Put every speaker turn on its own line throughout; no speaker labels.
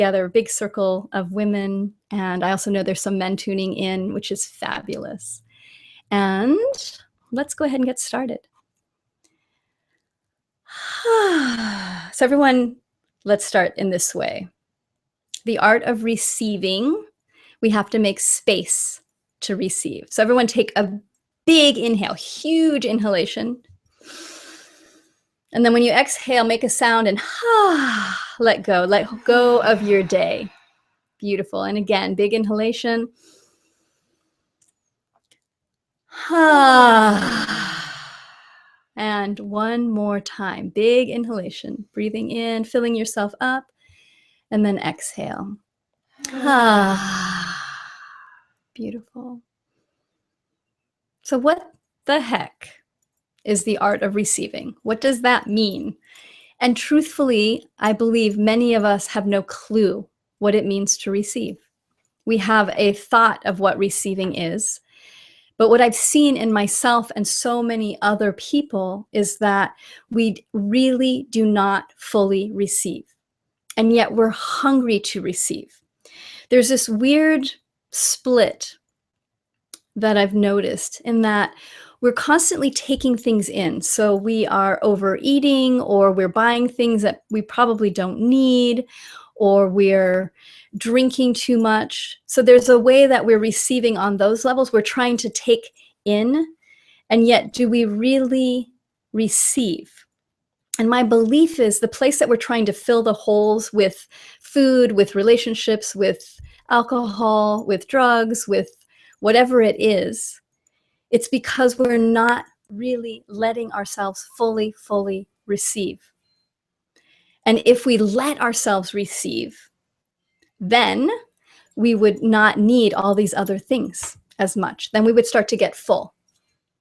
together, a big circle of women, and I also know there's some men tuning in, which is fabulous. And let's go ahead and get started. So everyone, let's start in this way. The art of receiving, we have to make space to receive. So everyone take a big inhale, huge inhalation. And then when you exhale, make a sound and let go of your day. Beautiful. And again, big inhalation. And one more time, big inhalation, breathing in, filling yourself up, and then exhale. Beautiful. So what the heck is the art of receiving? What does that mean? And truthfully, I believe many of us have no clue what it means to receive. We have a thought of what receiving is, but what I've seen in myself and so many other people is that we really do not fully receive, and yet we're hungry to receive. There's this weird split that I've noticed in that we're constantly taking things in. So we are overeating, or we're buying things that we probably don't need, or we're drinking too much. So there's a way that we're receiving on those levels. We're trying to take in, and yet do we really receive? And my belief is the place that we're trying to fill the holes with food, with relationships, with alcohol, with drugs, with whatever it is, it's because we're not really letting ourselves fully receive. And if we let ourselves receive, then we would not need all these other things as much. Then we would start to get full.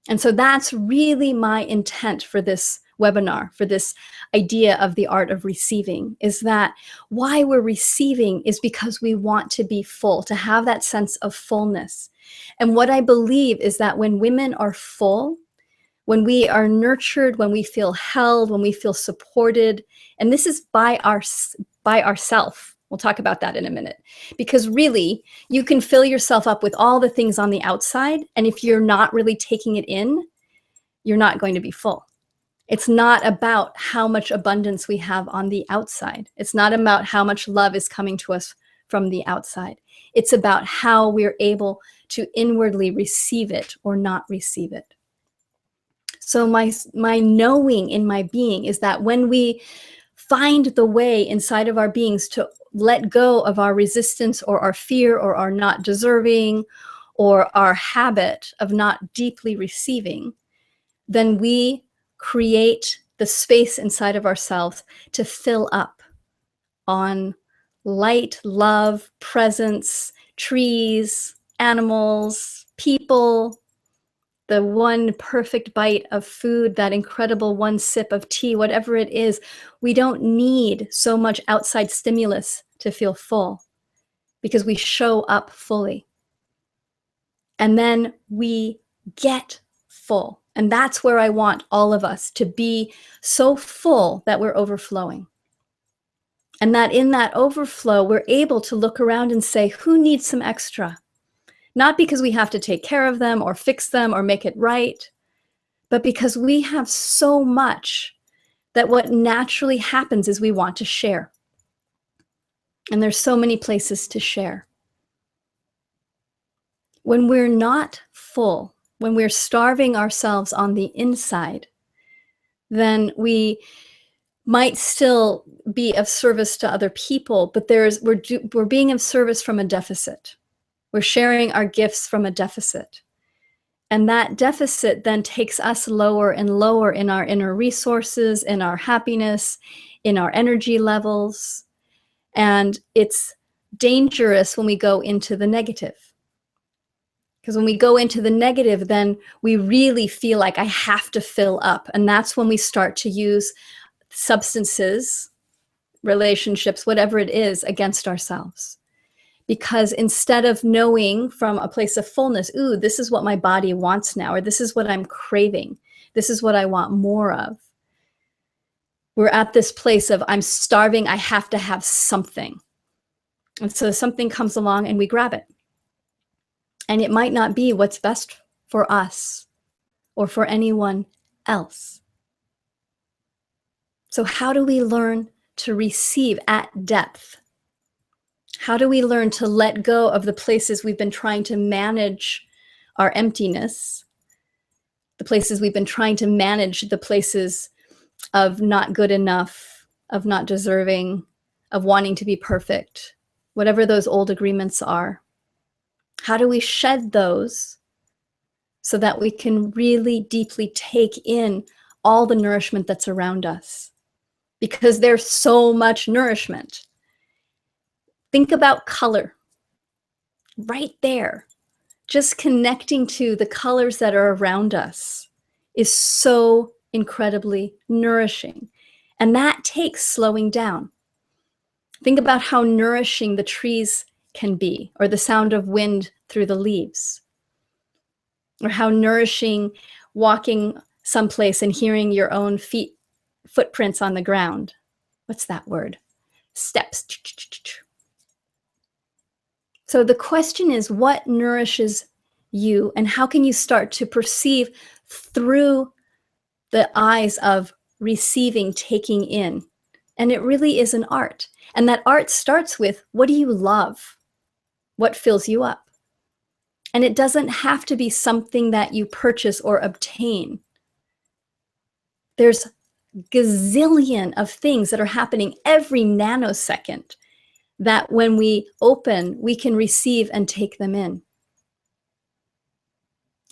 And so that's really my intent for this webinar, for this idea of the art of receiving, is that why we're receiving is because we want to be full, to have that sense of fullness. And what I believe is that when women are full, when we are nurtured, when we feel held, when we feel supported, and this is by ourself. We'll talk about that in a minute, because really you can fill yourself up with all the things on the outside, and if you're not really taking it in, you're not going to be full. It's not about how much abundance we have on the outside. It's not about how much love is coming to us from the outside. It's about how we're able to inwardly receive it or not receive it. So my knowing in my being is that when we find the way inside of our beings to let go of our resistance or our fear or our not deserving or our habit of not deeply receiving, then we create the space inside of ourselves to fill up on light, love, presence, trees, animals, people, the one perfect bite of food, that incredible one sip of tea, whatever it is. We don't need so much outside stimulus to feel full, because we show up fully. And then we get full. And that's where I want all of us to be, so full that we're overflowing. And that in that overflow, we're able to look around and say, who needs some extra? Not because we have to take care of them or fix them or make it right, but because we have so much that what naturally happens is we want to share. And there's so many places to share. When we're not full, when we're starving ourselves on the inside, then we might still be of service to other people, but we're being of service from a deficit. We're sharing our gifts from a deficit. And that deficit then takes us lower and lower in our inner resources, in our happiness, in our energy levels. And it's dangerous when we go into the negative. Because when we go into the negative, then we really feel like I have to fill up. And that's when we start to use substances, relationships, whatever it is, against ourselves. Because instead of knowing from a place of fullness, ooh, this is what my body wants now, or this is what I'm craving, this is what I want more of, we're at this place of I'm starving, I have to have something. And so something comes along and we grab it. And it might not be what's best for us or for anyone else. So how do we learn to receive at depth? How do we learn to let go of the places we've been trying to manage our emptiness, the places we've been trying to manage, the places of not good enough, of not deserving, of wanting to be perfect, whatever those old agreements are? How do we shed those so that we can really deeply take in all the nourishment that's around us? Because there's so much nourishment. Think about color. Right there, just connecting to the colors that are around us is so incredibly nourishing. And that takes slowing down. Think about how nourishing the trees can be, or the sound of wind through the leaves, or how nourishing walking someplace and hearing your own footprints on the ground. What's that word? Steps. So the question is, what nourishes you, and how can you start to perceive through the eyes of receiving, taking in? And it really is an art. And that art starts with, what do you love? What fills you up? And it doesn't have to be something that you purchase or obtain. There's gazillion of things that are happening every nanosecond that when we open, we can receive and take them in.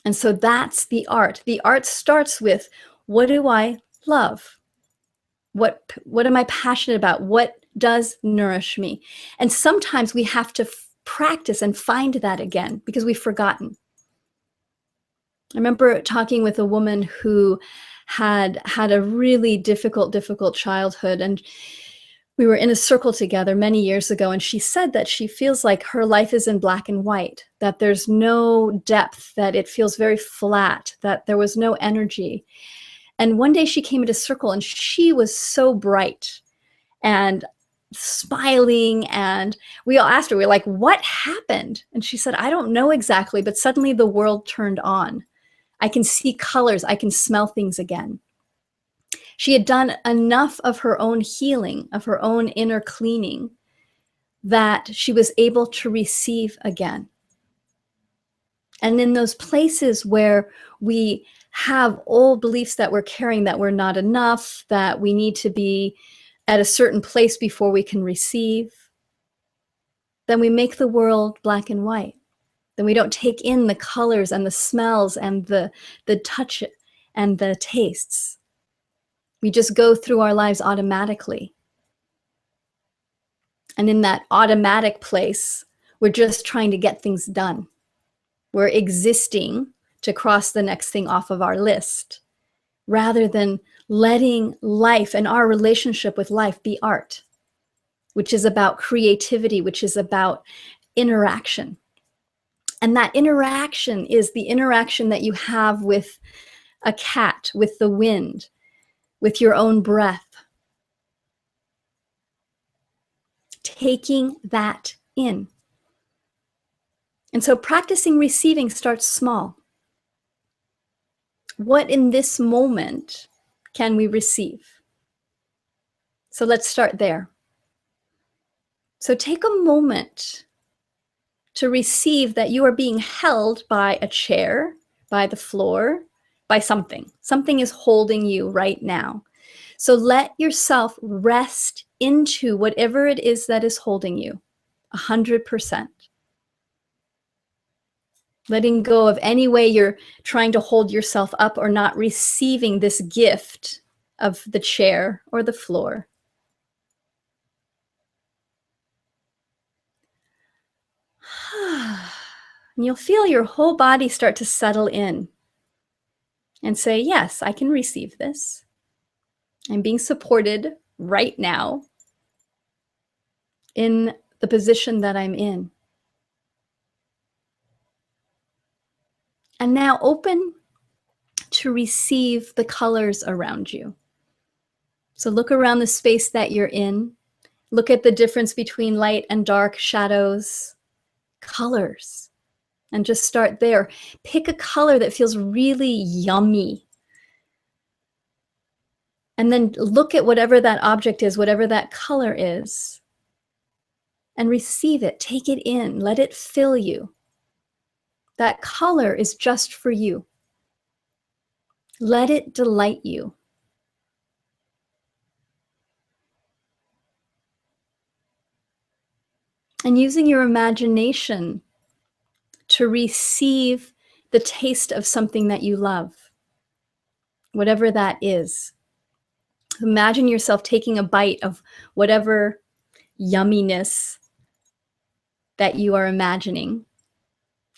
And so that's the art. The art starts with, what do I love? What am I passionate about? What does nourish me? And sometimes we have to practice and find that again because we've forgotten. I remember talking with a woman who had a really difficult childhood, and we were in a circle together many years ago, and she said that she feels like her life is in black and white, that there's no depth, that it feels very flat, that there was no energy. And one day she came into circle and she was so bright and smiling, and we all asked her, we were like, what happened? And she said, I don't know exactly, but suddenly the world turned on. I can see colors, I can smell things again. She had done enough of her own healing, of her own inner cleaning, that she was able to receive again. And in those places where we have old beliefs that we're carrying, that we're not enough, that we need to be at a certain place before we can receive, then we make the world black and white. Then we don't take in the colors and the smells and the touch and the tastes. We just go through our lives automatically. And in that automatic place, we're just trying to get things done. We're existing to cross the next thing off of our list, rather than letting life and our relationship with life be art, which is about creativity, which is about interaction. And that interaction is the interaction that you have with a cat, with the wind, with your own breath. Taking that in. And so practicing receiving starts small. What in this moment can we receive? So let's start there. So take a moment to receive that you are being held by a chair, by the floor, by something. Something is holding you right now. So let yourself rest into whatever it is that is holding you, 100%. Letting go of any way you're trying to hold yourself up or not receiving this gift of the chair or the floor. And you'll feel your whole body start to settle in and say, yes, I can receive this. I'm being supported right now in the position that I'm in. And now open to receive the colors around you. So look around the space that you're in. Look at the difference between light and dark, shadows, colors, and just start there. Pick a color that feels really yummy. And then look at whatever that object is, whatever that color is, and receive it. Take it in. Let it fill you. That color is just for you. Let it delight you. And using your imagination to receive the taste of something that you love, whatever that is. Imagine yourself taking a bite of whatever yumminess that you are imagining.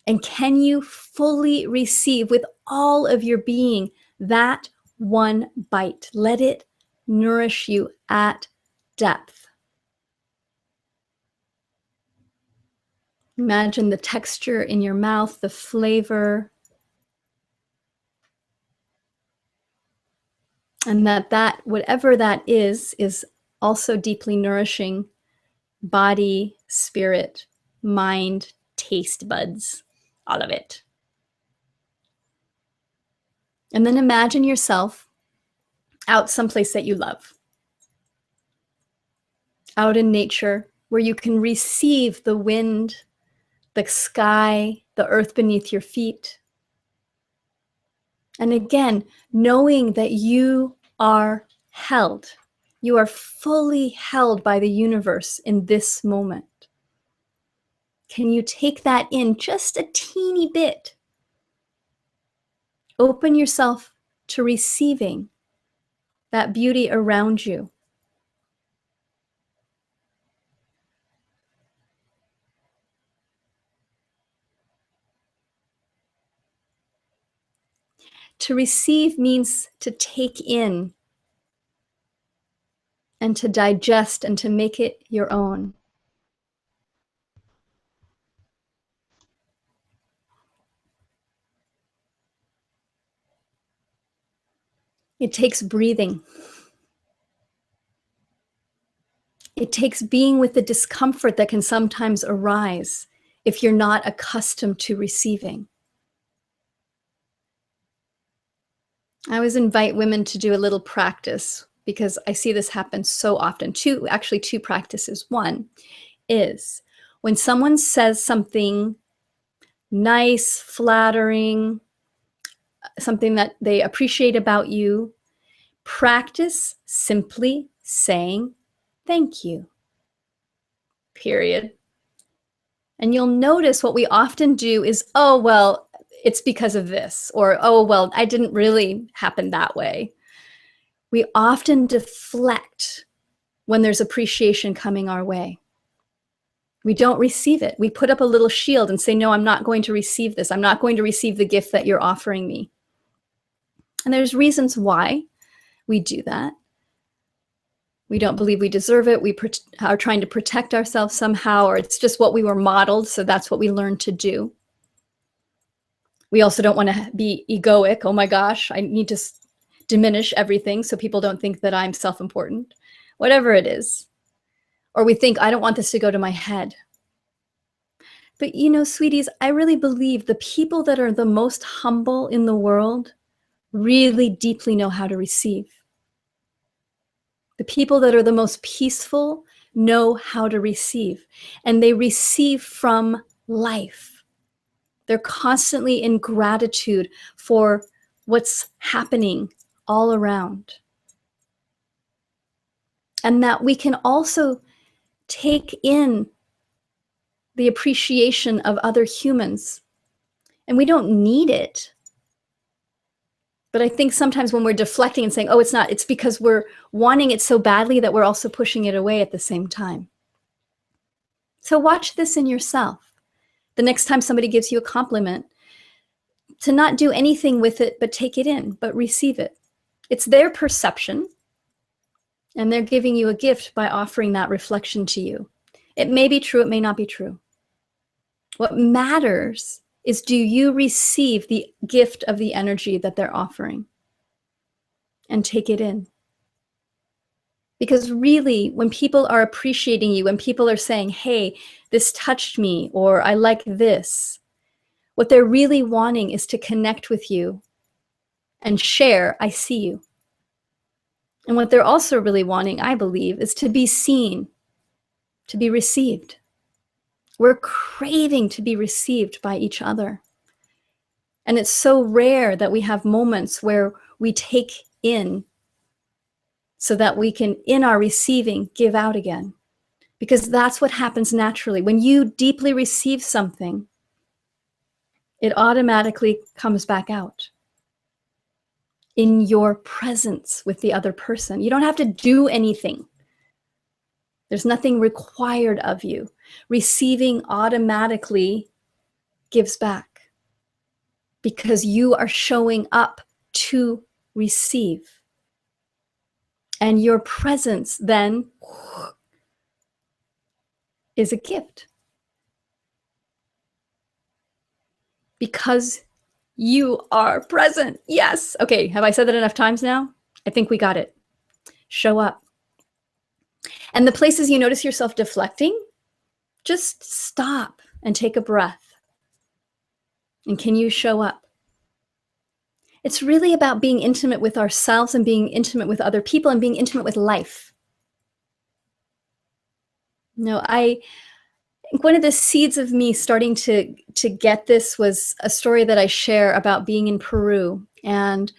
And can you fully receive with all of your being that one bite? Let it nourish you at depth. Imagine the texture in your mouth, the flavor, and that whatever that is also deeply nourishing body, spirit, mind, taste buds, all of it. And then imagine yourself out someplace that you love, out in nature where you can receive the wind, the sky, the earth beneath your feet. And again, knowing that you are held. You are fully held by the universe in this moment. Can you take that in just a teeny bit? Open yourself to receiving that beauty around you. To receive means to take in and to digest and to make it your own. It takes breathing. It takes being with the discomfort that can sometimes arise if you're not accustomed to receiving. I always invite women to do a little practice because I see this happen so often. Two practices. One is when someone says something nice, flattering, something that they appreciate about you, practice simply saying thank you, period. And you'll notice what we often do is, oh, well, it's because of this, or, oh, well, I didn't really happen that way. We often deflect when there's appreciation coming our way. We don't receive it. We put up a little shield and say, no, I'm not going to receive this. I'm not going to receive the gift that you're offering me. And there's reasons why we do that. We don't believe we deserve it. We are trying to protect ourselves somehow, or it's just what we were modeled, so that's what we learned to do. We also don't want to be egoic. Oh my gosh, I need to diminish everything so people don't think that I'm self-important. Whatever it is. Or we think, I don't want this to go to my head. But you know, sweeties, I really believe the people that are the most humble in the world really deeply know how to receive. The people that are the most peaceful know how to receive, and they receive from life. They're constantly in gratitude for what's happening all around. And that we can also take in the appreciation of other humans. And we don't need it. But I think sometimes when we're deflecting and saying, oh, it's not, it's because we're wanting it so badly that we're also pushing it away at the same time. So watch this in yourself. The next time somebody gives you a compliment, to not do anything with it, but take it in, but receive it. It's their perception, and they're giving you a gift by offering that reflection to you. It may be true, it may not be true. What matters is, do you receive the gift of the energy that they're offering and take it in? Because really, when people are appreciating you, when people are saying, hey, this touched me, or I like this, what they're really wanting is to connect with you and share, I see you. And what they're also really wanting, I believe, is to be seen, to be received. We're craving to be received by each other. And it's so rare that we have moments where we take in so that we can, in our receiving, give out again. Because that's what happens naturally. When you deeply receive something, it automatically comes back out in your presence with the other person. You don't have to do anything. There's nothing required of you. Receiving automatically gives back because you are showing up to receive. And your presence then is a gift. Because you are present. Yes. Okay, have I said that enough times now? I think we got it. Show up. And the places you notice yourself deflecting, just stop and take a breath. And can you show up? It's really about being intimate with ourselves and being intimate with other people and being intimate with life. No, I think one of the seeds of me starting to get this was a story that I share about being in Peru. And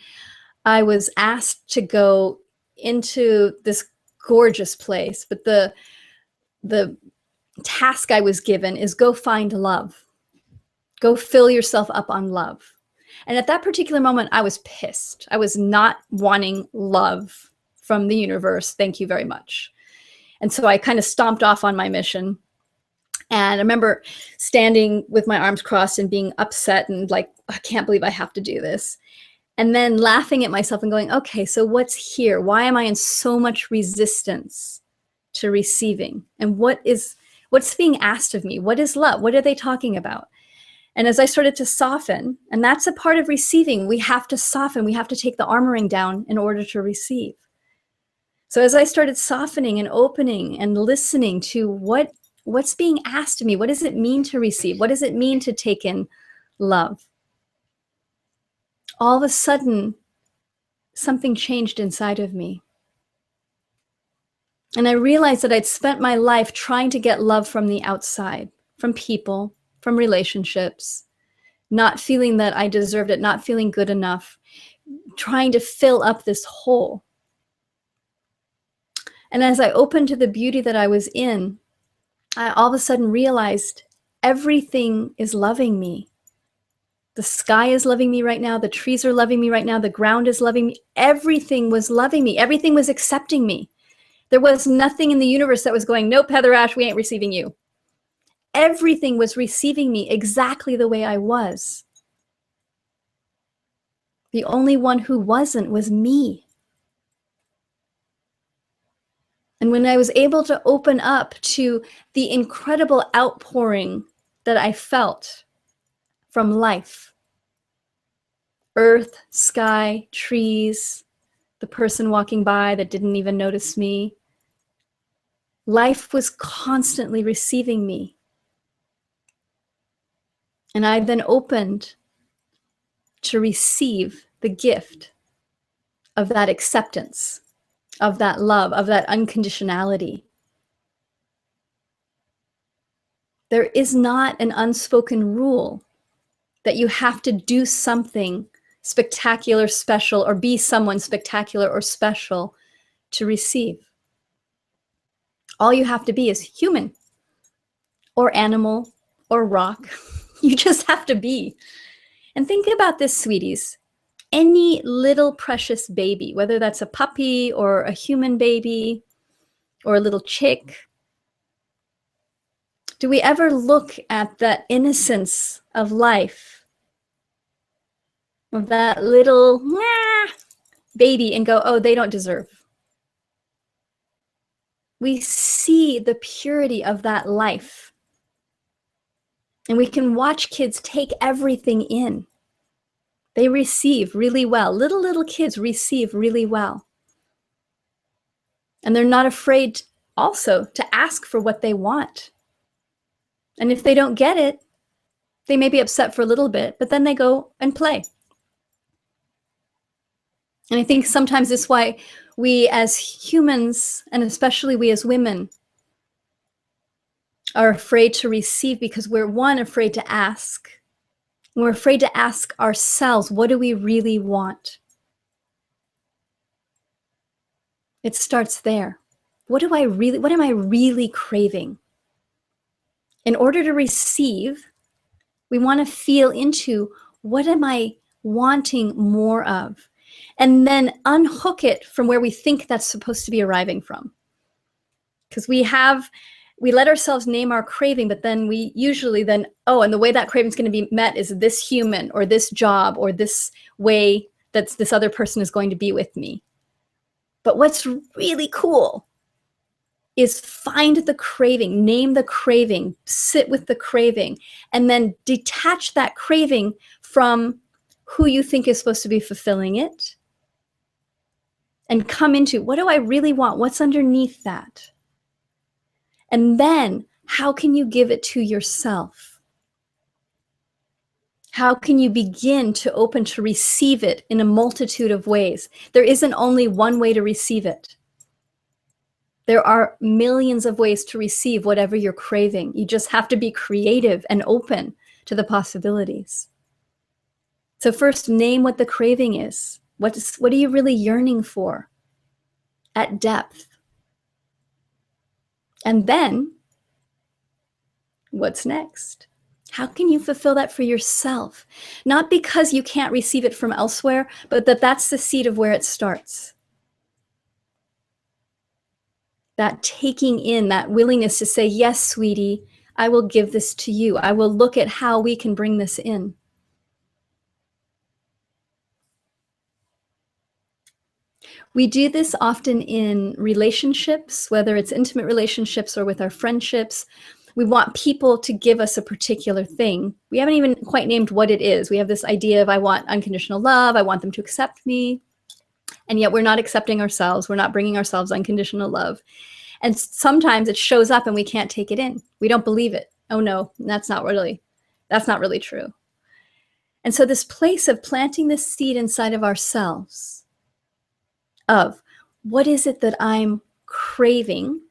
I was asked to go into this gorgeous place, but the task I was given is go find love. Go fill yourself up on love. And at that particular moment, I was pissed. I was not wanting love from the universe. Thank you very much. And so I kind of stomped off on my mission. And I remember standing with my arms crossed and being upset and like, I can't believe I have to do this. And then laughing at myself and going, okay, so what's here? Why am I in so much resistance to receiving? And what's being asked of me? What is love? What are they talking about? And as I started to soften, and that's a part of receiving, we have to soften, we have to take the armoring down in order to receive. So as I started softening and opening and listening to what's being asked of me, what does it mean to receive? What does it mean to take in love? All of a sudden, something changed inside of me. And I realized that I'd spent my life trying to get love from the outside, from people, from relationships, not feeling that I deserved it, not feeling good enough, trying to fill up this hole. And as I opened to the beauty that I was in, I all of a sudden realized everything is loving me. The sky is loving me right now. The trees are loving me right now. The ground is loving me. Everything was loving me. Everything was accepting me. There was nothing in the universe that was going, nope, Heather Ash, we ain't receiving you. Everything was receiving me exactly the way I was. The only one who wasn't was me. And when I was able to open up to the incredible outpouring that I felt from life, earth, sky, trees, the person walking by that didn't even notice me, life was constantly receiving me. And I then opened to receive the gift of that acceptance, of that love, of that unconditionality. There is not an unspoken rule that you have to do something spectacular, special, or be someone spectacular or special to receive. All you have to be is human or animal or rock. You just have to be. And think about this, sweeties. Any little precious baby, whether that's a puppy or a human baby or a little chick, do we ever look at that innocence of life, of that little baby and go, oh, they don't deserve? We see the purity of that life. And we can watch kids take everything in. They receive really well. Little kids receive really well. And they're not afraid also to ask for what they want. And if they don't get it, they may be upset for a little bit, but then they go and play. And I think sometimes it's why we as humans, and especially we as women, are afraid to receive, because we're, one, afraid to ask. We're afraid to ask ourselves, what do we really want? It starts there. What am I really craving? In order to receive, we want to feel into, what am I wanting more of? And then unhook it from where we think that's supposed to be arriving from. Because we let ourselves name our craving, but then we usually then, oh, and the way that craving is going to be met is this human or this job or this way that this other person is going to be with me. But what's really cool is find the craving, name the craving, sit with the craving, and then detach that craving from who you think is supposed to be fulfilling it, and come into, what do I really want? What's underneath that? And then how can you give it to yourself? How can you begin to open to receive it in a multitude of ways? There isn't only one way to receive it. There are millions of ways to receive whatever you're craving. You just have to be creative and open to the possibilities. So first, name what the craving is. What are you really yearning for at depth? And then, what's next? How can you fulfill that for yourself? Not because you can't receive it from elsewhere, but that's the seed of where it starts. That taking in, that willingness to say, yes, sweetie, I will give this to you. I will look at how we can bring this in. We do this often in relationships, whether it's intimate relationships or with our friendships. We want people to give us a particular thing. We haven't even quite named what it is. We have this idea of, I want unconditional love. I want them to accept me. And yet we're not accepting ourselves. We're not bringing ourselves unconditional love. And sometimes it shows up and we can't take it in. We don't believe it. Oh no, that's not really true. And so this place of planting this seed inside of ourselves of, what is it that I'm craving,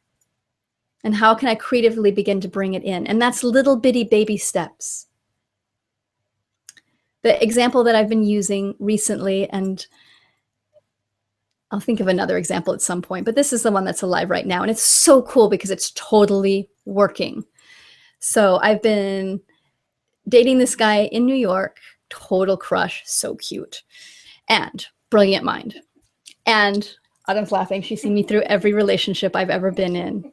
and how can I creatively begin to bring it in? And that's little bitty baby steps. The example that I've been using recently, and I'll think of another example at some point, but this is the one that's alive right now. And it's so cool because it's totally working. So I've been dating this guy in New York, total crush, so cute, and brilliant mind. And Autumn's laughing. She's seen me through every relationship I've ever been in.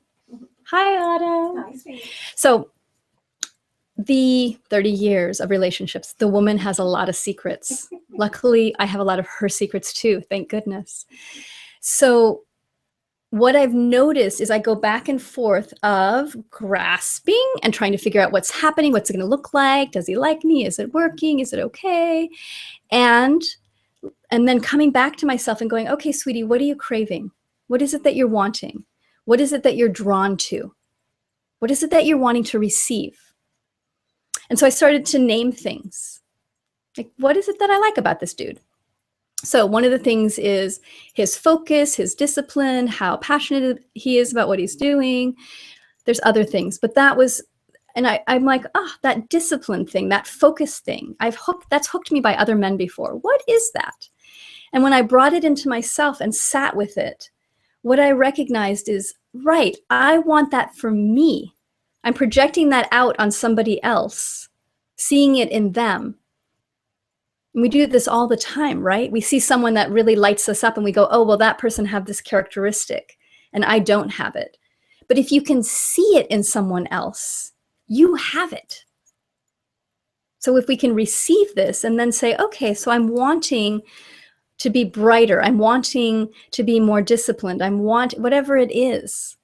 Hi, Autumn.
Hi, sweetie.
So the 30 years of relationships, the woman has a lot of secrets. Luckily, I have a lot of her secrets too, thank goodness. So what I've noticed is I go back and forth of grasping and trying to figure out what's happening, what's it going to look like, does he like me, is it working, is it okay? And then coming back to myself and going, okay, sweetie, what are you craving? What is it that you're wanting? What is it that you're drawn to? What is it that you're wanting to receive? And so I started to name things. Like, what is it that I like about this dude? So one of the things is his focus, his discipline, how passionate he is about what he's doing. There's other things, but that was, and I'm like, that discipline thing, that focus thing, that's hooked me by other men before. What is that? And when I brought it into myself and sat with it, what I recognized is, right, I want that for me. I'm projecting that out on somebody else, seeing it in them. And we do this all the time, right? We see someone that really lights us up and we go, oh, well, that person have this characteristic and I don't have it. But if you can see it in someone else, you have it. So if we can receive this and then say, okay, so I'm wanting to be brighter. I'm wanting to be more disciplined. Whatever it is.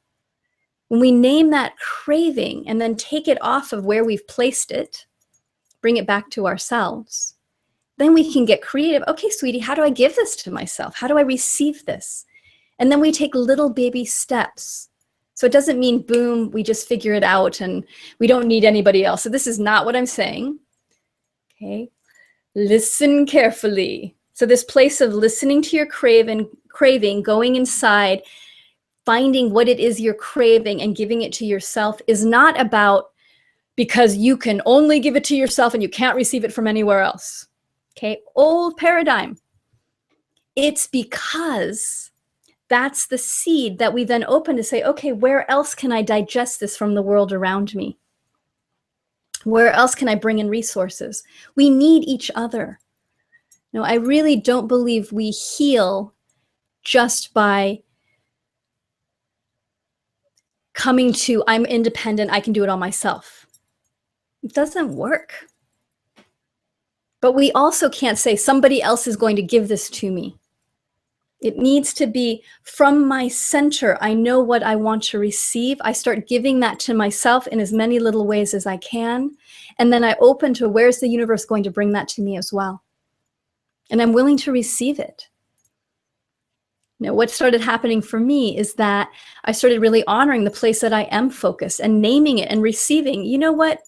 When we name that craving and then take it off of where we've placed it, bring it back to ourselves, then we can get creative. Okay, sweetie, how do I give this to myself? How do I receive this? And then we take little baby steps. So it doesn't mean, boom, we just figure it out and we don't need anybody else. So this is not what I'm saying. Okay, listen carefully. So this place of listening to your craving, going inside, finding what it is you're craving and giving it to yourself is not about because you can only give it to yourself and you can't receive it from anywhere else. Okay, old paradigm. It's because that's the seed that we then open to say, okay, where else can I digest this from the world around me? Where else can I bring in resources? We need each other. No, I really don't believe we heal just by coming to, I'm independent, I can do it all myself. It doesn't work. But we also can't say somebody else is going to give this to me. It needs to be from my center. I know what I want to receive. I start giving that to myself in as many little ways as I can. And then I open to where's the universe going to bring that to me as well. And I'm willing to receive it. Now, what started happening for me is that I started really honoring the place that I am focused and naming it and receiving. You know what?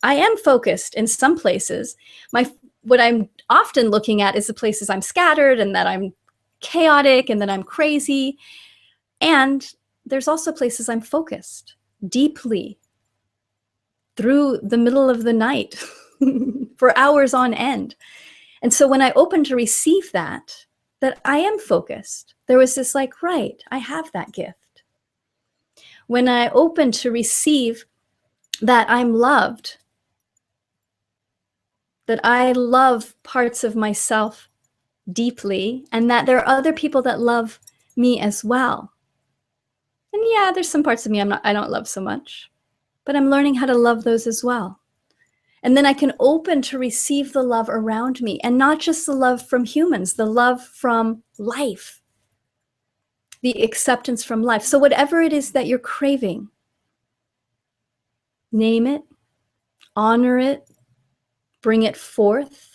I am focused in some places. What I'm often looking at is the places I'm scattered and that I'm chaotic and that I'm crazy. And there's also places I'm focused deeply through the middle of the night for hours on end. And so when I opened to receive that I am focused, there was this like, right, I have that gift. When I opened to receive that I'm loved, that I love parts of myself deeply, and that there are other people that love me as well. And yeah, there's some parts of me I don't love so much, but I'm learning how to love those as well. And then I can open to receive the love around me, and not just the love from humans, the love from life, the acceptance from life. So whatever it is that you're craving, name it, honor it, bring it forth.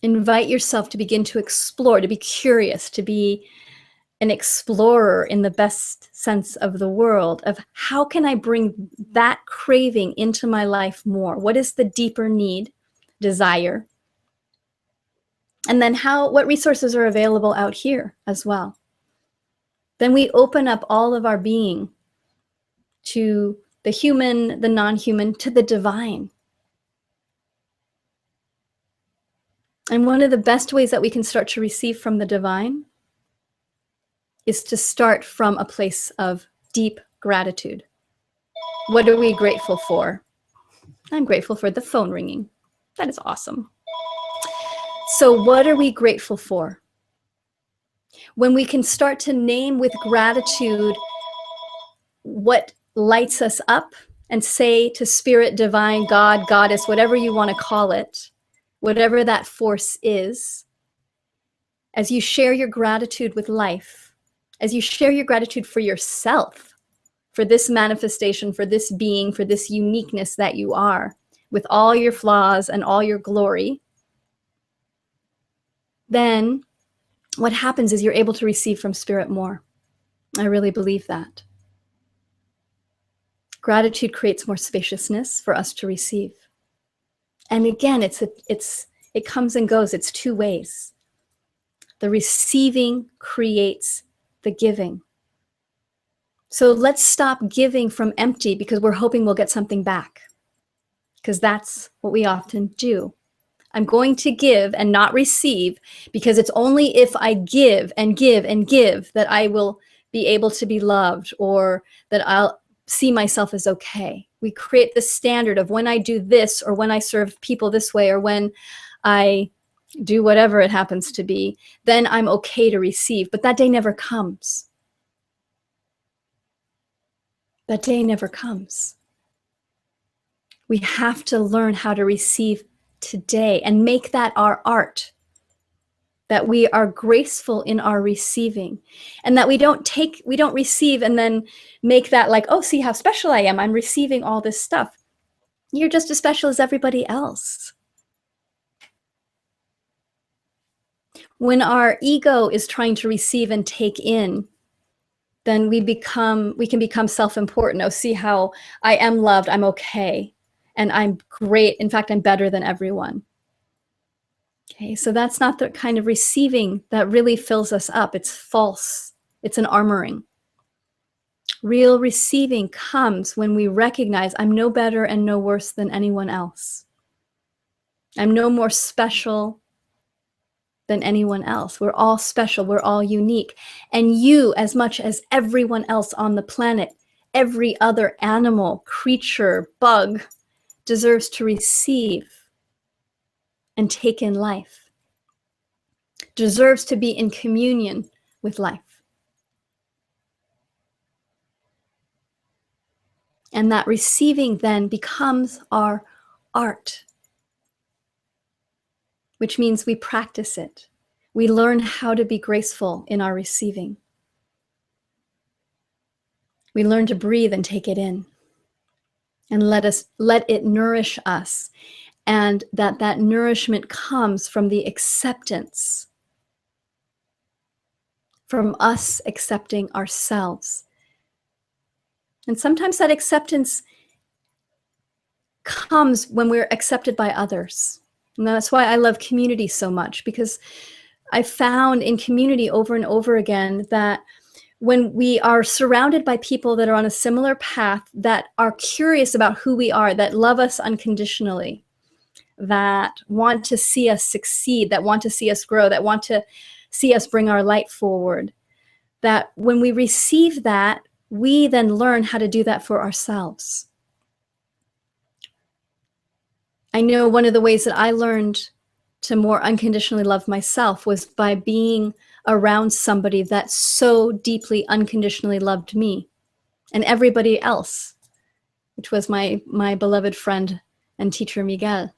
Invite yourself to begin to explore, to be curious, to be an explorer in the best sense of the world, of how can I bring that craving into my life more? What is the deeper need, desire? And then what resources are available out here as well? Then we open up all of our being to the human, the non-human, to the divine. And one of the best ways that we can start to receive from the divine is to start from a place of deep gratitude. What are we grateful for? I'm grateful for the phone ringing. That is awesome. So what are we grateful for? When we can start to name with gratitude what lights us up and say to spirit, divine, God, goddess, whatever you want to call it, whatever that force is, as you share your gratitude with life, as you share your gratitude for yourself, for this manifestation, for this being, for this uniqueness that you are, with all your flaws and all your glory, then what happens is you're able to receive from spirit more. I really believe that. Gratitude creates more spaciousness for us to receive. And again, it comes and goes. It's two ways. The receiving creates the giving. So let's stop giving from empty because we're hoping we'll get something back. Because that's what we often do. I'm going to give and not receive because it's only if I give and give and give that I will be able to be loved, or that I'll see myself as okay. We create the standard of when I do this, or when I serve people this way, or when I do whatever it happens to be, then I'm okay to receive. But that day never comes. That day never comes. We have to learn how to receive today and make that our art, that we are graceful in our receiving, and that we don't receive and then make that like, oh, see how special I am. I'm receiving all this stuff. You're just as special as everybody else. When our ego is trying to receive and take in, then we can become self-important. Oh, see how I am loved, I'm okay, and I'm great. In fact, I'm better than everyone. Okay, so that's not the kind of receiving that really fills us up. It's false. It's an armoring. Real receiving comes when we recognize I'm no better and no worse than anyone else. I'm no more special than anyone else. We're all special. We're all unique. And you, as much as everyone else on the planet, every other animal, creature, bug, deserves to receive and take in life, deserves to be in communion with life. And that receiving then becomes our art, which means we practice it. We learn how to be graceful in our receiving. We learn to breathe and take it in and let it nourish us. And that nourishment comes from the acceptance, from us accepting ourselves. And sometimes that acceptance comes when we're accepted by others. And that's why I love community so much, because I found in community over and over again that when we are surrounded by people that are on a similar path, that are curious about who we are, that love us unconditionally, that want to see us succeed, that want to see us grow, that want to see us bring our light forward, that when we receive that, we then learn how to do that for ourselves. I know one of the ways that I learned to more unconditionally love myself was by being around somebody that so deeply unconditionally loved me and everybody else, which was my beloved friend and teacher, Miguel.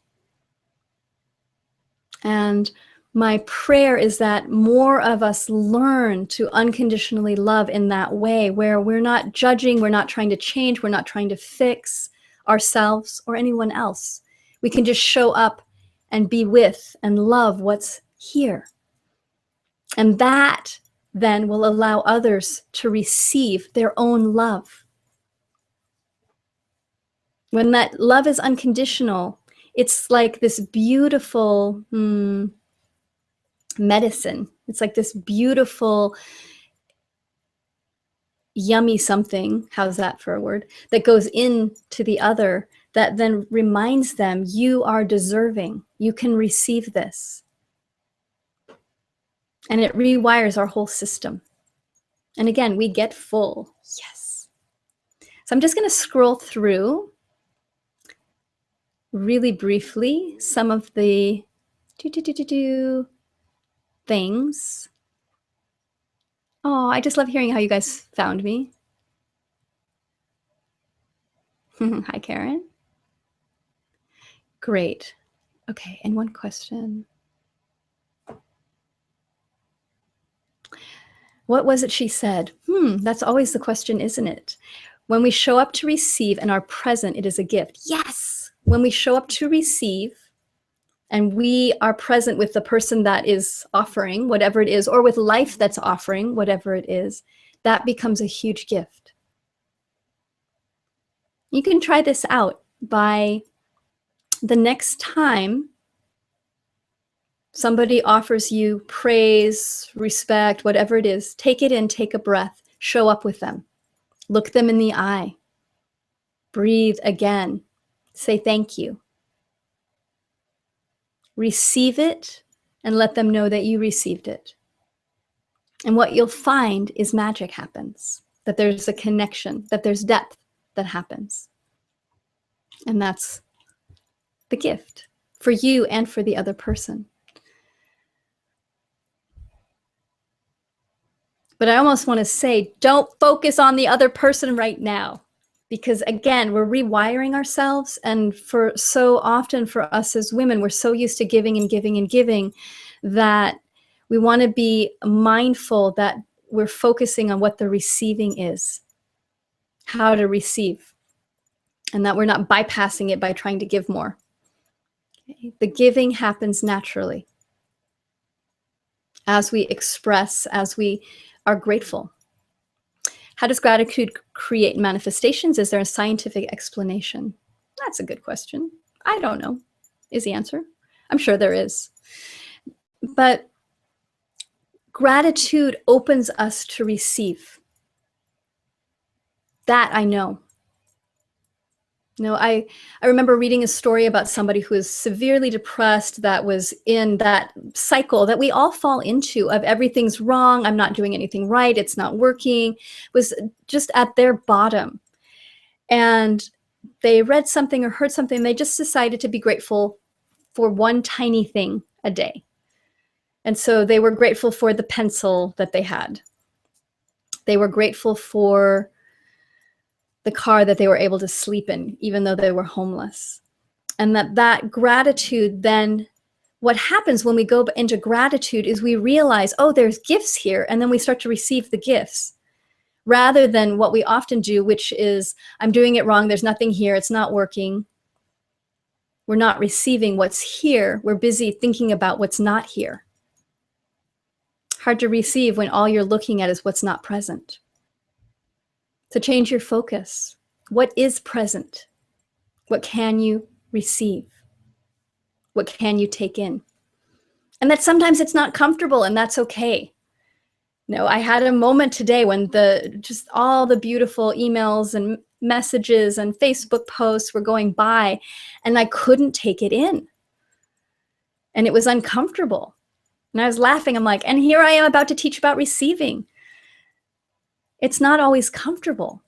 And my prayer is that more of us learn to unconditionally love in that way, where we're not judging, we're not trying to change, we're not trying to fix ourselves or anyone else. We can just show up and be with and love what's here. And that then will allow others to receive their own love. When that love is unconditional, it's like this beautiful medicine. It's like this beautiful, yummy something, how's that for a word, that goes into the other, that then reminds them, you are deserving, you can receive this. And it rewires our whole system. And again, we get full. Yes. So I'm just going to scroll through really briefly some of the things. Oh, I just love hearing how you guys found me. Hi, Karen. Great. Okay, and one question. What was it she said? That's always the question, isn't it? When we show up to receive and are present, it is a gift. Yes. When we show up to receive and we are present with the person that is offering whatever it is, or with life that's offering whatever it is, that becomes a huge gift. You can try this out by the next time somebody offers you praise, respect, whatever it is, take it in, take a breath, show up with them, look them in the eye, breathe again, say thank you. Receive it and let them know that you received it. And what you'll find is magic happens, that there's a connection, that there's depth that happens. And that's the gift for you and for the other person. But I almost want to say, don't focus on the other person right now. Because again, we're rewiring ourselves. And for so often for us as women, we're so used to giving and giving and giving that we want to be mindful that we're focusing on what the receiving is, how to receive, and that we're not bypassing it by trying to give more. Okay? The giving happens naturally. as we express, as we are grateful. How does gratitude create manifestations? Is there a scientific explanation? That's a good question. I don't know, is the answer. I'm sure there is. But gratitude opens us to receive. That I know. I remember reading a story about somebody who was severely depressed, that was in that cycle that we all fall into of everything's wrong, I'm not doing anything right, it's not working, was just at their bottom. And they read something or heard something, they just decided to be grateful for one tiny thing a day. And so they were grateful for the pencil that they had. They were grateful for the car that they were able to sleep in, even though they were homeless. And that gratitude, then what happens when we go into gratitude is we realize, oh, there's gifts here, and then we start to receive the gifts. Rather than what we often do, which is, I'm doing it wrong, there's nothing here, it's not working. We're not receiving what's here, we're busy thinking about what's not here. Hard to receive when all you're looking at is what's not present. So change your focus. What is present? What can you receive? What can you take in? And that sometimes it's not comfortable, and that's okay. I had a moment today when just all the beautiful emails and messages and Facebook posts were going by, and I couldn't take it in. And it was uncomfortable. And I was laughing. I'm like, and here I am about to teach about receiving. It's not always comfortable.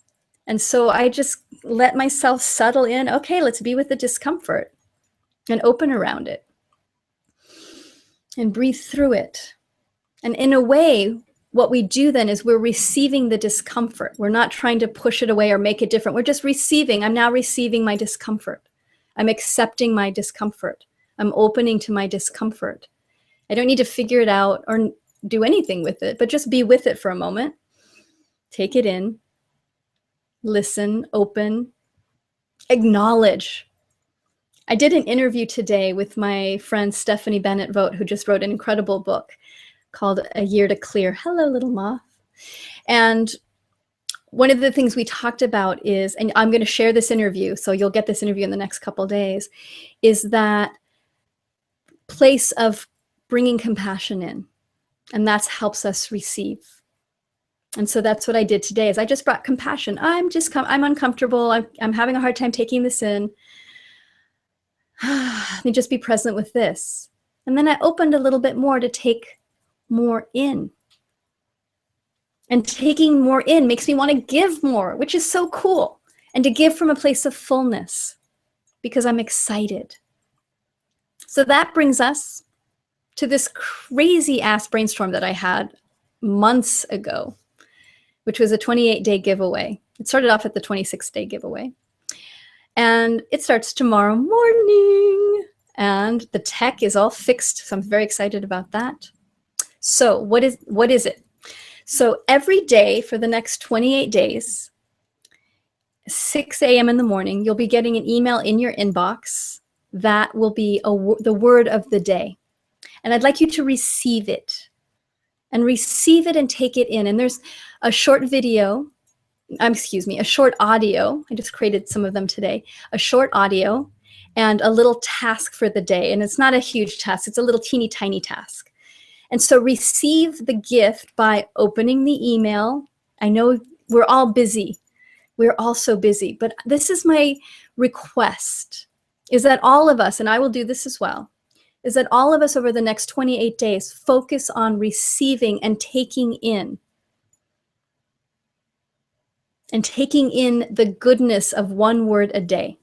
And so I just let myself settle in. Okay, let's be with the discomfort and open around it and breathe through it. And in a way, what we do then is we're receiving the discomfort. We're not trying to push it away or make it different. We're just receiving. I'm now receiving my discomfort. I'm accepting my discomfort. I'm opening to my discomfort. I don't need to figure it out or do anything with it, but just be with it for a moment. Take it in. Listen, open, acknowledge. I did an interview today with my friend Stephanie Bennett Vogt, who just wrote an incredible book called A Year to Clear. Hello, little moth. And one of the things we talked about is, and I'm going to share this interview, so you'll get this interview in the next couple of days, is that place of bringing compassion in. And that helps us receive. And so that's what I did today, is I just brought compassion. I'm uncomfortable. I'm having a hard time taking this in. Let me just be present with this. And then I opened a little bit more to take more in. And taking more in makes me want to give more, which is so cool. And to give from a place of fullness, because I'm excited. So that brings us to this crazy ass brainstorm that I had months ago, which was a 28-day giveaway. It started off at the 26-day giveaway. And it starts tomorrow morning. And the tech is all fixed, so I'm very excited about that. So what is it? So every day for the next 28 days, 6 a.m. in the morning, you'll be getting an email in your inbox that will be the word of the day. And I'd like you to receive it. And receive it and take it in. And there's a short video, a short audio. I just created some of them today. A short audio and a little task for the day. And it's not a huge task. It's a little teeny tiny task. And so receive the gift by opening the email. I know we're all busy. We're all so busy. But this is my request, is that all of us, and I will do this as well, is that all of us over the next 28 days focus on receiving and taking in. And taking in the goodness of one word a day.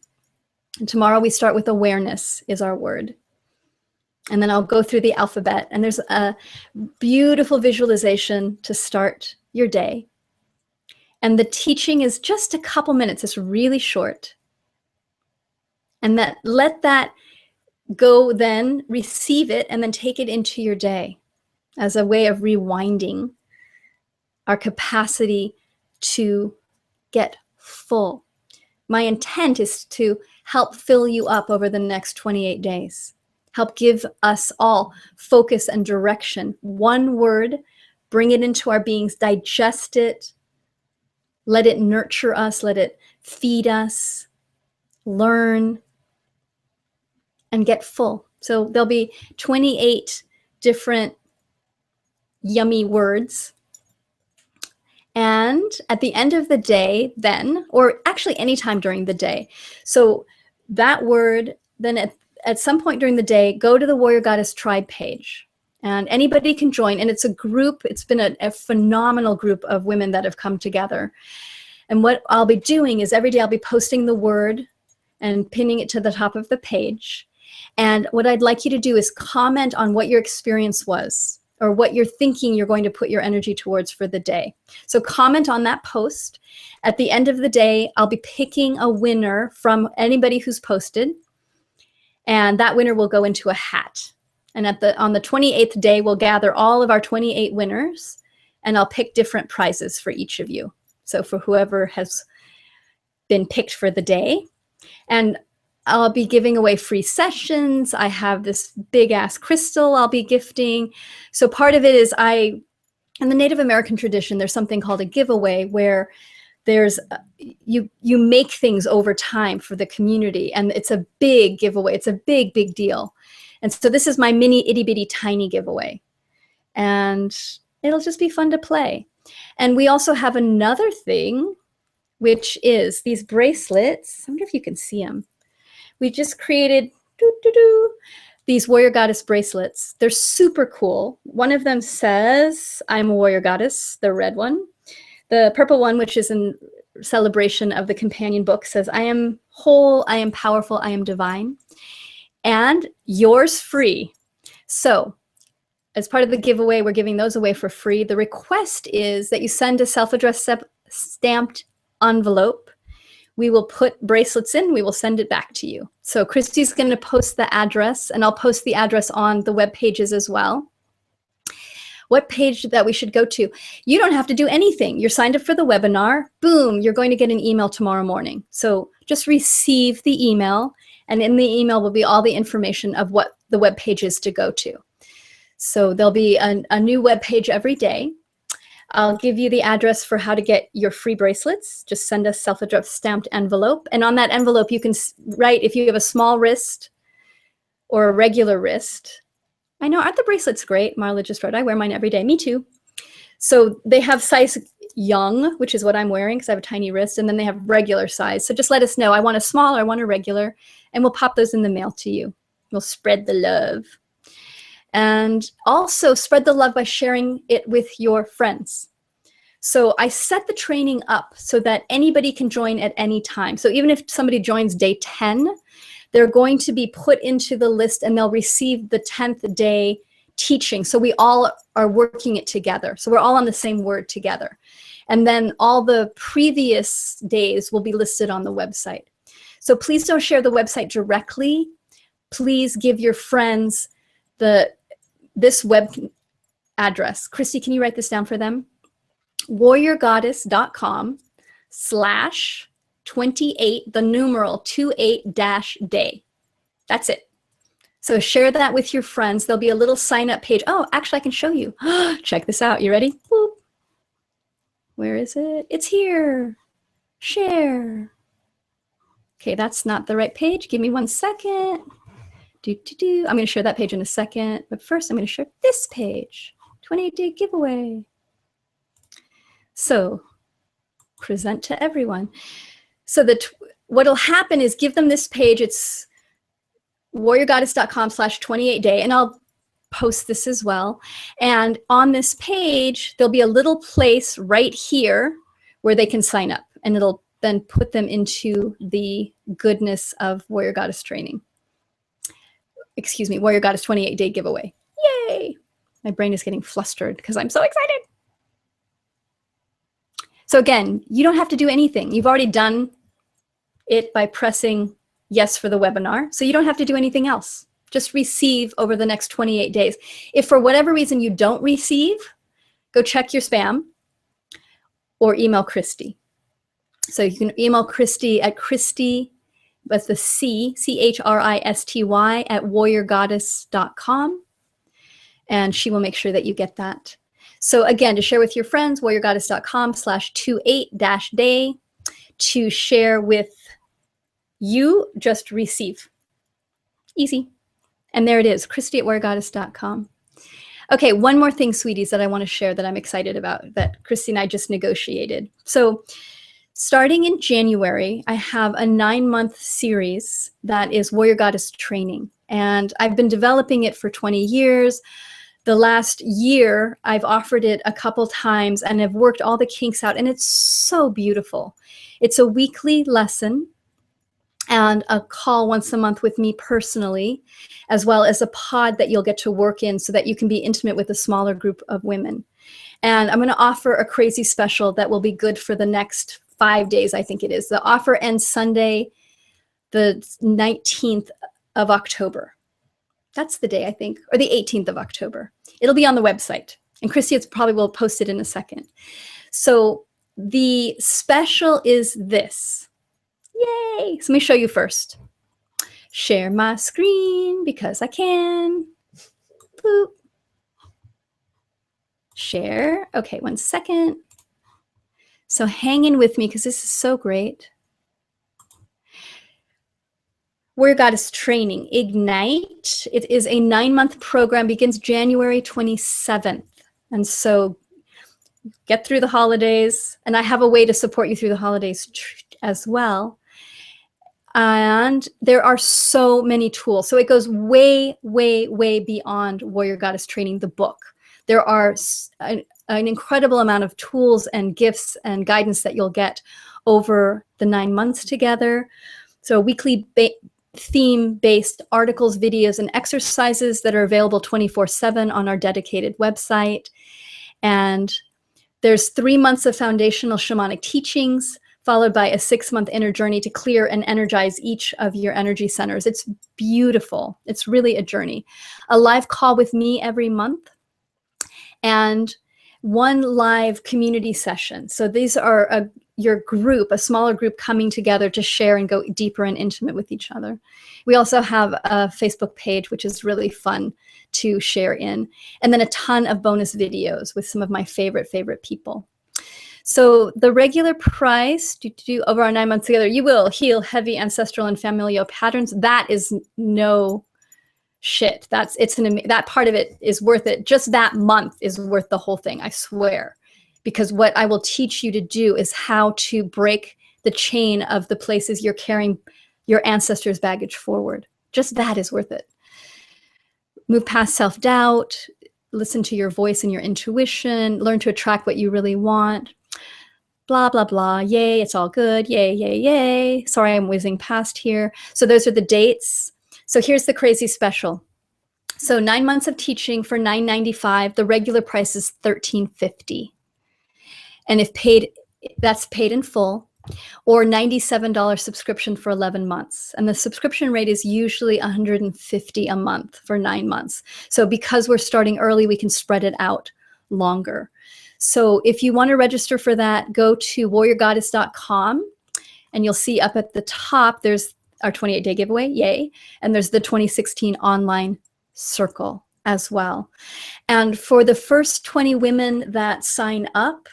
And tomorrow we start with awareness is our word. And then I'll go through the alphabet. And there's a beautiful visualization to start your day. And the teaching is just a couple minutes. It's really short. And let that go, then receive it, and then take it into your day as a way of rewinding our capacity to get full. My intent is to help fill you up over the next 28 days. help give us all focus and direction. One word, bring it into our beings, digest it, let it nurture us, let it feed us, learn, and get full. So there'll be 28 different yummy words. And at the end of the day, then, or actually anytime during the day, so that word, then at some point during the day, go to the Warrior Goddess Tribe page. And anybody can join. And it's a group, it's been a phenomenal group of women that have come together. And what I'll be doing is every day I'll be posting the word and pinning it to the top of the page. And what I'd like you to do is comment on what your experience was, or what you're thinking you're going to put your energy towards for the day. So comment on that post. At the end of the day, I'll be picking a winner from anybody who's posted, and that winner will go into a hat. And on the 28th day, we'll gather all of our 28 winners, and I'll pick different prizes for each of you. So for whoever has been picked for the day. And I'll be giving away free sessions. I have this big ass crystal I'll be gifting. So part of it is in the Native American tradition, there's something called a giveaway where there's you make things over time for the community, and it's a big giveaway. It's a big, big deal. And so this is my mini itty bitty tiny giveaway, and it'll just be fun to play. And we also have another thing, which is these bracelets. I wonder if you can see them. We just created these Warrior Goddess bracelets. They're super cool. One of them says, I'm a Warrior Goddess, the red one. The purple one, which is in celebration of the companion book, says, I am whole, I am powerful, I am divine. And yours free. So as part of the giveaway, we're giving those away for free. The request is that you send a self-addressed stamped envelope. We will put bracelets in, we will send it back to you. So Christy's going to post the address, and I'll post the address on the web pages as well. What page that we should go to? You don't have to do anything. You're signed up for the webinar. Boom, you're going to get an email tomorrow morning. So just receive the email, and in the email will be all the information of what the web page is to go to. So there'll be a new web page every day. I'll give you the address for how to get your free bracelets. Just send us self-addressed stamped envelope. And on that envelope, you can write if you have a small wrist or a regular wrist. I know, aren't the bracelets great? Marla just wrote, I wear mine every day. Me too. So they have size young, which is what I'm wearing because I have a tiny wrist, and then they have regular size. So just let us know. I want a small or I want a regular, and we'll pop those in the mail to you. We'll spread the love. And also spread the love by sharing it with your friends. So I set the training up so that anybody can join at any time. So even if somebody joins day 10, they're going to be put into the list and they'll receive the 10th day teaching. So we all are working it together. So we're all on the same word together. And then all the previous days will be listed on the website. So please don't share the website directly. Please give your friends this web address. Christy, can you write this down for them? warriorgoddess.com/28, the numeral 28-day. That's it. So share that with your friends. There'll be a little sign up page. Oh, actually, I can show you. Check this out. You ready? Boop. Where is it? It's here. Share. Okay, that's not the right page. Give me 1 second. I'm going to share that page in a second, but first I'm going to share this page, 28-day giveaway. So present to everyone. So what'll happen is give them this page. It's warriorgoddess.com/28-day, and I'll post this as well. And on this page, there'll be a little place right here where they can sign up, and it'll then put them into the goodness of Warrior Goddess training. Excuse me, Warrior Goddess 28-day giveaway. Yay! My brain is getting flustered because I'm so excited. So again, you don't have to do anything. You've already done it by pressing yes for the webinar. So you don't have to do anything else. Just receive over the next 28 days. If for whatever reason you don't receive, go check your spam or email Christy. So you can email Christy at Christy That's the CHRISTY at warriorgoddess.com. And she will make sure that you get that. So again, to share with your friends, warriorgoddess.com/28-day. To share with you, just receive. Easy. And there it is, Christy at warriorgoddess.com. Okay, one more thing, sweeties, that I want to share that I'm excited about, that Christy and I just negotiated. So starting in January, I have a 9-month series that is Warrior Goddess Training. And I've been developing it for 20 years. The last year, I've offered it a couple times and have worked all the kinks out, and it's so beautiful. It's a weekly lesson and a call once a month with me personally, as well as a pod that you'll get to work in so that you can be intimate with a smaller group of women. And I'm going to offer a crazy special that will be good for the next 5 days, I think it is. The offer ends Sunday, the 19th of October. That's the day, I think, or the 18th of October. It'll be on the website. And Christy probably will post it in a second. So the special is this. Yay! So let me show you first. Share my screen because I can. Boop. Share. Okay, 1 second. So hang in with me because this is so great. Warrior Goddess Training, Ignite. It is a 9-month program, begins January 27th. And so get through the holidays. And I have a way to support you through the holidays as well. And there are so many tools. So it goes way, way, way beyond Warrior Goddess Training, the book. There are an incredible amount of tools and gifts and guidance that you'll get over the 9 months together. So weekly theme-based articles, videos, and exercises that are available 24/7 on our dedicated website. And there's 3 months of foundational shamanic teachings, followed by a 6-month inner journey to clear and energize each of your energy centers. It's beautiful. It's really a journey. A live call with me every month, and 1 live community session. So these are your group, a smaller group coming together to share and go deeper and intimate with each other. We also have a Facebook page, which is really fun to share in. And then a ton of bonus videos with some of my favorite people. So the regular price over our 9 months together, you will heal heavy ancestral and familial patterns. That is no shit. That part of it is worth it. Just that month is worth the whole thing, I swear. Because what I will teach you to do is how to break the chain of the places you're carrying your ancestors' baggage forward. Just that is worth it. Move past self-doubt, listen to your voice and your intuition, learn to attract what you really want. Blah, blah, blah. Yay, it's all good. Yay, yay, yay. Sorry, I'm whizzing past here. So those are the dates. So here's the crazy special. So 9 months of teaching for $9.95. The regular price is $13.50. And if paid, that's paid in full, or $97 subscription for 11 months. And the subscription rate is usually $150 a month for 9 months. So because we're starting early, we can spread it out longer. So if you want to register for that, go to warriorgoddess.com, and you'll see up at the top, there's our 28-day giveaway, yay. And there's the 2016 online circle as well. And for the first 20 women that sign up,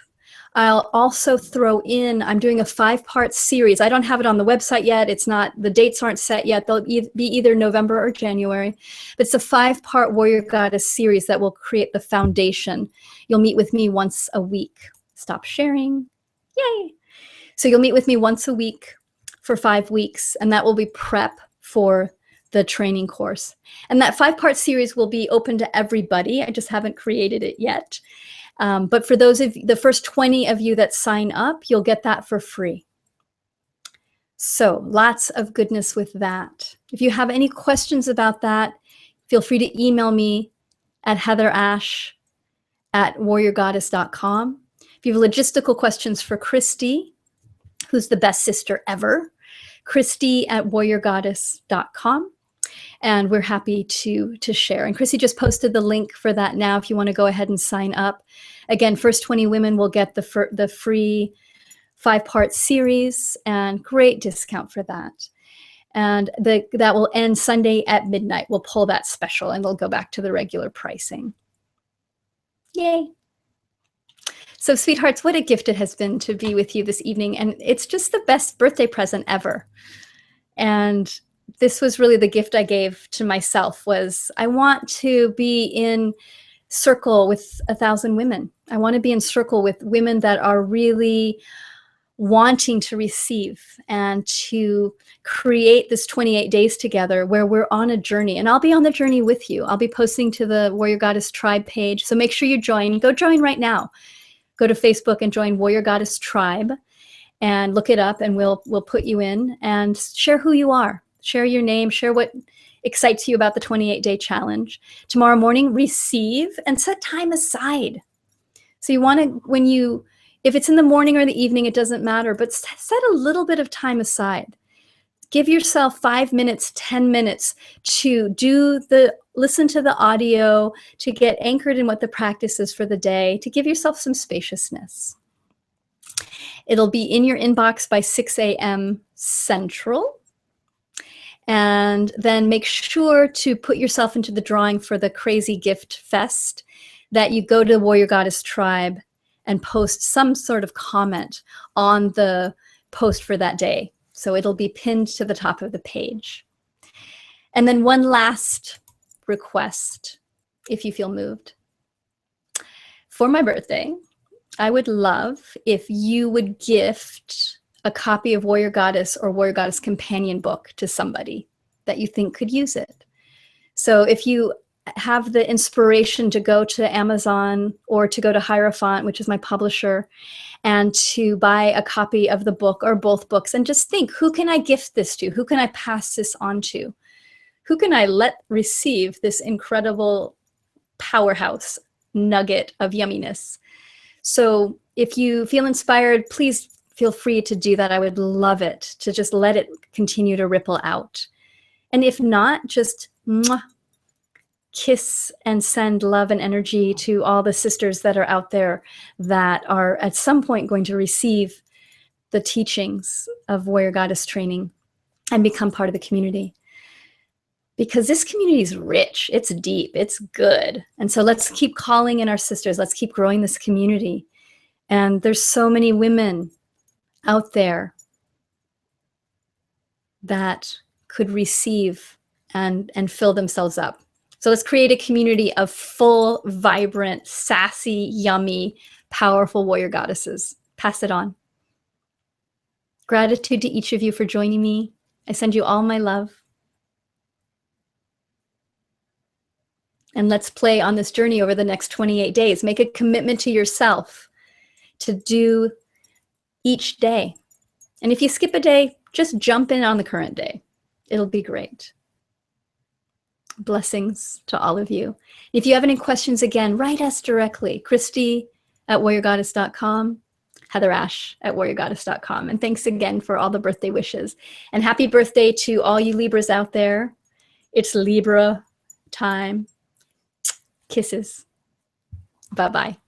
I'll also throw in, I'm doing a 5-part series. I don't have it on the website yet. The dates aren't set yet. They'll be either November or January. But it's a 5-part Warrior Goddess series that will create the foundation. You'll meet with me once a week. Stop sharing. Yay. So you'll meet with me once a week for 5 weeks, and that will be prep for the training course. And that 5-part series will be open to everybody. I just haven't created it yet. But for those of the first 20 of you that sign up, you'll get that for free. So lots of goodness with that. If you have any questions about that, feel free to email me at heatherash@warriorgoddess.com. If you have logistical questions for Christy, who's the best sister ever, Christy@warriorgoddess.com. And we're happy to share. And Chrissy just posted the link for that now if you want to go ahead and sign up. Again, first 20 women will get the free 5-part series, and great discount for that. And that will end Sunday at midnight. We'll pull that special and it'll go back to the regular pricing. Yay. So sweethearts, what a gift it has been to be with you this evening. And it's just the best birthday present ever. And this was really the gift I gave to myself, was I want to be in circle with 1,000 women. I want to be in circle with women that are really wanting to receive and to create this 28 days together where we're on a journey. And I'll be on the journey with you. I'll be posting to the Warrior Goddess Tribe page. So make sure you join. Go join right now. Go to Facebook and join Warrior Goddess Tribe and look it up, and we'll put you in and share who you are. Share your name, share what excites you about the 28-day challenge. Tomorrow morning, receive and set time aside. So you want to, if it's in the morning or the evening, it doesn't matter, but set a little bit of time aside. Give yourself 5 minutes, 10 minutes to listen to the audio, to get anchored in what the practice is for the day, to give yourself some spaciousness. It'll be in your inbox by 6 a.m. Central. And then make sure to put yourself into the drawing for the Crazy Gift Fest, that you go to Warrior Goddess Tribe and post some sort of comment on the post for that day. So it'll be pinned to the top of the page. And then one last request, if you feel moved. For my birthday, I would love if you would gift a copy of Warrior Goddess or Warrior Goddess Companion book to somebody that you think could use it. So if you have the inspiration to go to Amazon or to go to Hierophant, which is my publisher, and to buy a copy of the book or both books, and just think, who can I gift this to? Who can I pass this on to? Who can I let receive this incredible powerhouse nugget of yumminess? So if you feel inspired, please feel free to do that. I would love it to just let it continue to ripple out. And if not, just mwah, kiss and send love and energy to all the sisters that are out there that are at some point going to receive the teachings of Warrior Goddess training and become part of the community. Because this community is rich, it's deep, it's good. And so let's keep calling in our sisters. Let's keep growing this community. And there's so many women out there that could receive and fill themselves up. So let's create a community of full, vibrant, sassy, yummy, powerful warrior goddesses. Pass it on. Gratitude to each of you for joining me. I send you all my love. And let's play on this journey over the next 28 days. Make a commitment to yourself to do each day. And if you skip a day, just jump in on the current day. It'll be great. Blessings to all of you. If you have any questions, again, write us directly. Christy@warriorgoddess.com, heatherash@warriorgoddess.com. And thanks again for all the birthday wishes. And happy birthday to all you Libras out there. It's Libra time. Kisses. Bye-bye.